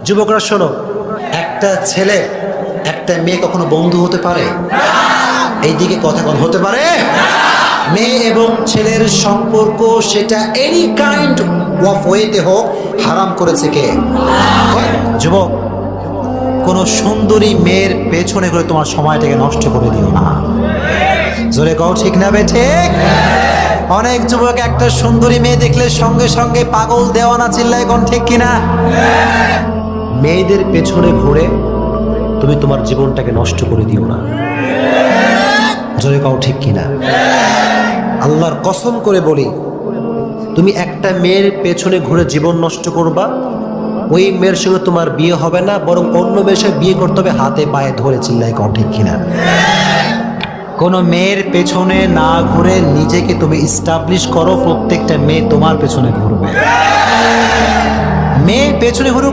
যুবকরা শোনো, একটা ছেলে একটা মেয়ে কখনো বন্ধু হতে পারে? এইদিকে কথা কোন হতে পারে? মেয়ে এবং ছেলের সম্পর্ক সেটা এনি কাইন্ড অফ ওয়েতে হোক হারাম করেছে কে? যুবক, কোন সুন্দরী মেয়ের পেছনে করে তোমার সময়টাকে নষ্ট করে দিও না। জোরে কও ঠিক না বে ঠিক? অনেক যুবক একটা সুন্দরী মেয়ে দেখলে সঙ্গে সঙ্গে পাগল দেওয়ানা চিল্লায়, কোন ঠিক কিনা? মেয়েদের পেছনে ঘুরে তুমি তোমার জীবনটাকে নষ্ট করে দিও না। জোরে কও ঠিক কিনা? আল্লাহর কসম করে বলি, তুমি একটা মেয়ের পেছনে ঘুরে জীবন নষ্ট করবা, ওই মেয়ের সঙ্গে তোমার বিয়ে হবে না, বরং অন্য মেয়ের সাথে বিয়ে করতে হবে হাতে পায়ে ধরে, চিল্লায় কও ঠিক কিনা? কোনো মেয়ের পেছনে না ঘুরে নিজেকে তুমি ইস্টাবলিশ করো, প্রত্যেকটা মেয়ে তোমার পেছনে ঘুরবে। মেয়ে পেছনে ঘুরুক